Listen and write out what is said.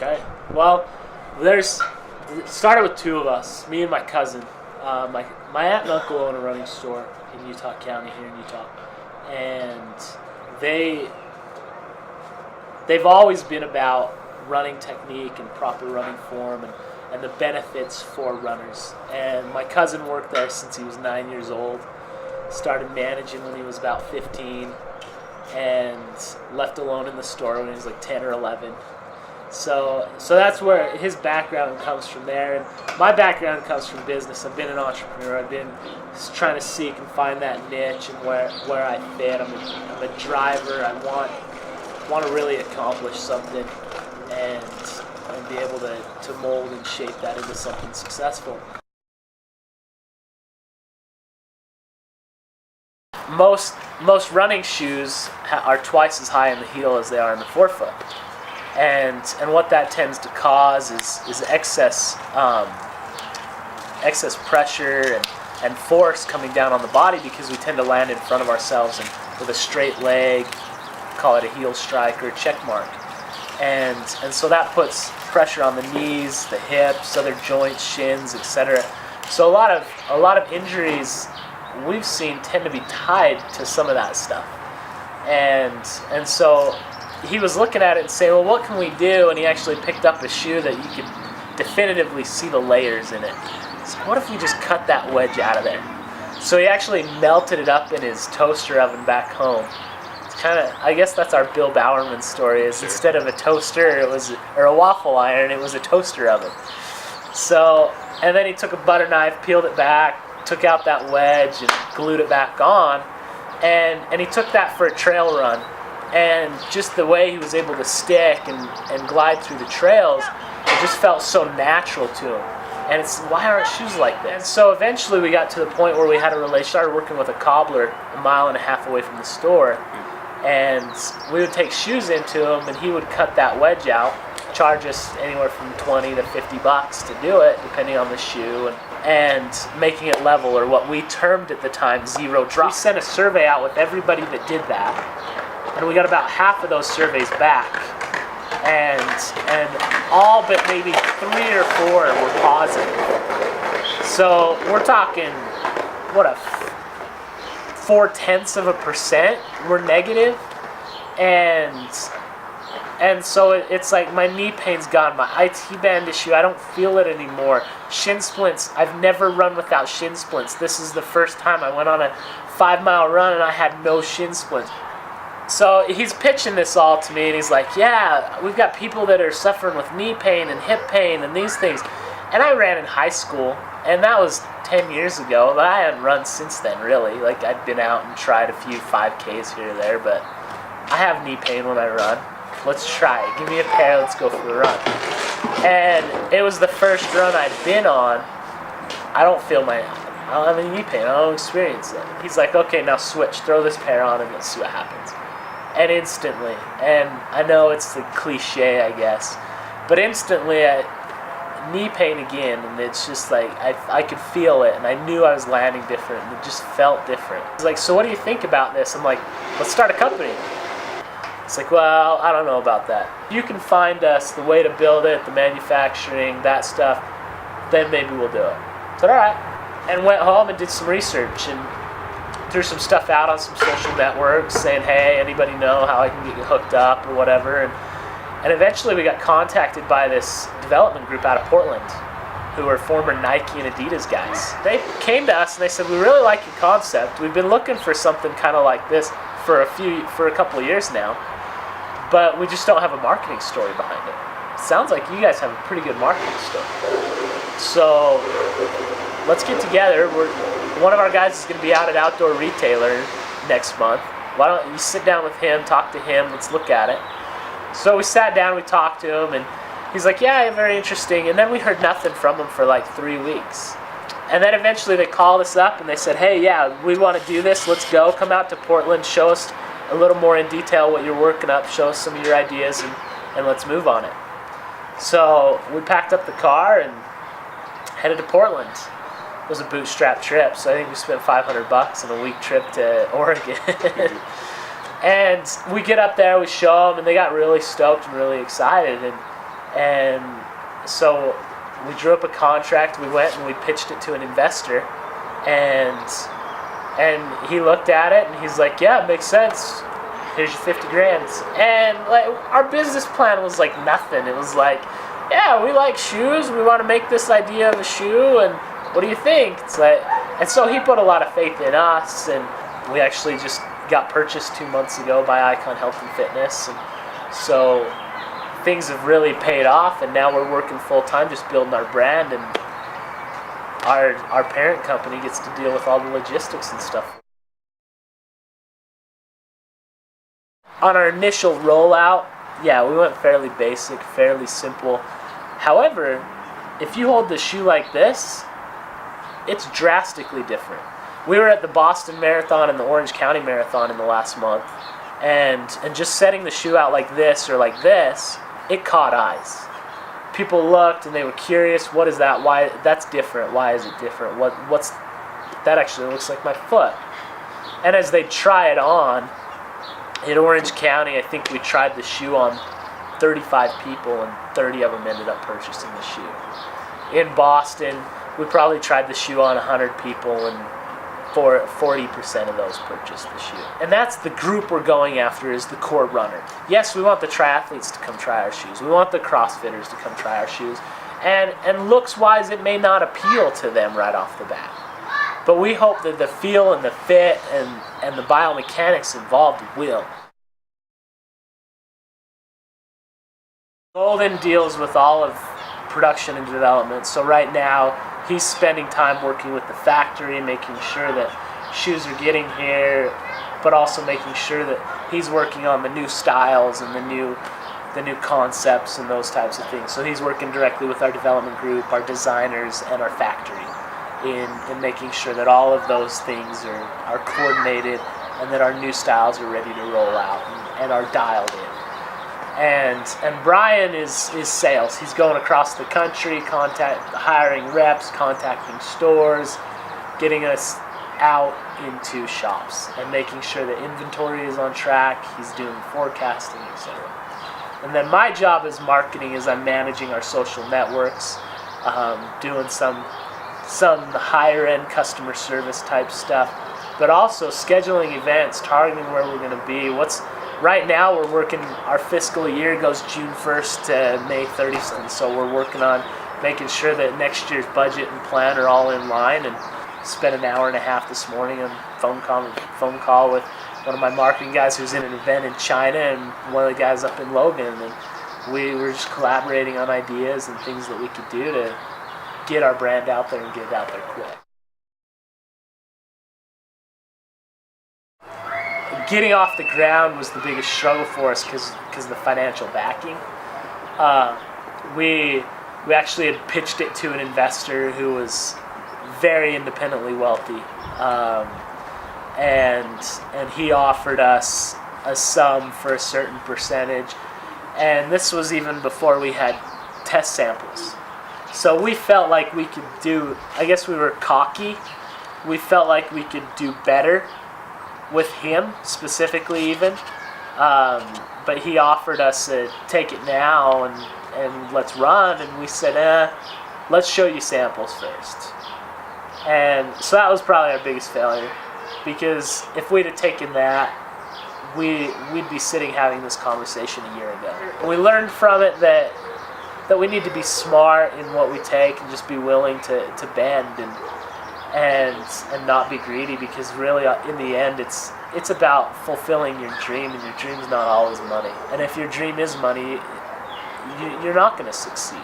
Okay. Well, it started with two of us, me and my cousin. My aunt and uncle own a running store in Utah County here in Utah, and they've always been about running technique and proper running form and the benefits for runners. And my cousin worked there since he was 9 years old, started managing when he was about 15, and left alone in the store when he was like 10 or 11. So that's where his background comes from there, and my background comes from business. I've been an entrepreneur. I've been trying to seek and find that niche and where I fit. I'm a driver. I want to really accomplish something and be able to mold and shape that into something successful. Most running shoes are twice as high in the heel as they are in the forefoot. And what that tends to cause is excess pressure and force coming down on the body, because we tend to land in front of ourselves and with a straight leg, call it a heel strike or a check mark. And so that puts pressure on the knees, the hips, other joints, shins, etc. So a lot of injuries we've seen tend to be tied to some of that stuff. And so he was looking at it and saying, well, what can we do? And he actually picked up a shoe that you could definitively see the layers in it. So what if we just cut that wedge out of there? So he actually melted it up in his toaster oven back home. It's kind of, I guess that's our Bill Bowerman story, is instead of a toaster or a waffle iron, it was a toaster oven. So, and then he took a butter knife, peeled it back, took out that wedge and glued it back on, and he took that for a trail run. And just the way he was able to stick and glide through the trails, it just felt so natural to him. And it's, why aren't shoes like this? And so eventually we got to the point where we had a relationship, started working with a cobbler a mile and a half away from the store. And we would take shoes into him, and he would cut that wedge out, charge us anywhere from $20 to $50 to do it, depending on the shoe, and making it level, or what we termed at the time zero drop. We sent a survey out with everybody that did that, and we got about half of those surveys back, and all but maybe 3 or 4 were positive. So we're talking, what, a 0.4% were negative, and so it's like my knee pain's gone, my IT band issue, I don't feel it anymore. Shin splints, I've never run without shin splints. This is the first time I went on a 5-mile run and I had no shin splints. So he's pitching this all to me, and he's like, yeah, we've got people that are suffering with knee pain and hip pain and these things. And I ran in high school, and that was 10 years ago, but I hadn't run since then, really. Like, I'd been out and tried a few 5Ks here or there, but I have knee pain when I run. Let's try it. Give me a pair, let's go for a run. And it was the first run I'd been on. I don't have any knee pain, I don't experience it. He's like, okay, now switch, throw this pair on and let's see what happens. And instantly, and I know it's the cliche, I guess, but instantly knee pain again, and it's just like I could feel it, and I knew I was landing different, and it just felt different. He's like, so what do you think about this? I'm like, let's start a company. It's like, well, I don't know about that. You can find us the way to build it, the manufacturing, that stuff, then maybe we'll do it. I said, all right. And went home and did some research and threw some stuff out on some social networks saying, hey, anybody know how I can get you hooked up or whatever. And eventually we got contacted by this development group out of Portland who are former Nike and Adidas guys. They came to us and they said, we really like your concept. We've been looking for something kind of like this for a couple of years now, but we just don't have a marketing story behind it. Sounds like you guys have a pretty good marketing story. So let's get together. One of our guys is going to be out at Outdoor Retailer next month. Why don't you sit down with him, talk to him, let's look at it. So we sat down, we talked to him, and he's like, yeah, very interesting. And then we heard nothing from him for like 3 weeks. And then eventually they called us up and they said, hey, yeah, we want to do this, let's go. Come out to Portland, show us a little more in detail what you're working up, show us some of your ideas, and let's move on it. So we packed up the car and headed to Portland. It was a bootstrap trip, so I think we spent $500 on a week trip to Oregon. And we get up there, we show them, and they got really stoked and really excited. And so we drew up a contract. We went and we pitched it to an investor, and he looked at it and he's like, yeah, it makes sense. Here's your 50 grand. And like, our business plan was like nothing. It was like, yeah, we like shoes. We want to make this idea of a shoe, and what do you think? It's like, and so he put a lot of faith in us, and we actually just got purchased 2 months ago by Icon Health and Fitness, and so things have really paid off, and now we're working full time just building our brand, and our parent company gets to deal with all the logistics and stuff. On our initial rollout, yeah, we went fairly basic, fairly simple. However, if you hold the shoe like this, it's drastically different. We were at the Boston Marathon and the Orange County Marathon in the last month, and just setting the shoe out like this or like this, it caught eyes. People looked and they were curious, what is that? Why that's different? Why is it different? What's that? Actually looks like my foot. And as they try it on, in Orange County, I think we tried the shoe on 35 people, and 30 of them ended up purchasing the shoe. In Boston, we probably tried the shoe on 100 people, and 40% of those purchased the shoe. And that's the group we're going after, is the core runner. Yes, we want the triathletes to come try our shoes. We want the CrossFitters to come try our shoes. And looks-wise, it may not appeal to them right off the bat. But we hope that the feel and the fit and the biomechanics involved will. Golden deals with all of production and development. So right now, he's spending time working with the factory, making sure that shoes are getting here, but also making sure that he's working on the new styles and the new concepts and those types of things. So he's working directly with our development group, our designers, and our factory in making sure that all of those things are coordinated, and that our new styles are ready to roll out and are dialed in. And Brian is sales. He's going across the country, hiring reps, contacting stores, getting us out into shops, and making sure that inventory is on track. He's doing forecasting, etc. And then my job as marketing is I'm managing our social networks, doing some higher end customer service type stuff, but also scheduling events, targeting where we're going to be. Right now we're working, our fiscal year goes June 1st to May 30th, and so we're working on making sure that next year's budget and plan are all in line, and spent an hour and a half this morning on phone call with one of my marketing guys who's in an event in China, and one of the guys up in Logan, and we were just collaborating on ideas and things that we could do to get our brand out there and get it out there quick. Getting off the ground was the biggest struggle for us because of the financial backing. We actually had pitched it to an investor who was very independently wealthy, and he offered us a sum for a certain percentage, and this was even before we had test samples. So we felt like we could do, I guess we were cocky, we felt like we could do better with him specifically even, but he offered us to take it now and let's run, and we said, let's show you samples first. And so that was probably our biggest failure, because if we'd have taken that, we'd be sitting having this conversation a year ago. We learned from it that we need to be smart in what we take and just be willing to bend and not be greedy, because really in the end it's about fulfilling your dream, and your dream's not always money. And if your dream is money, you're not going to succeed.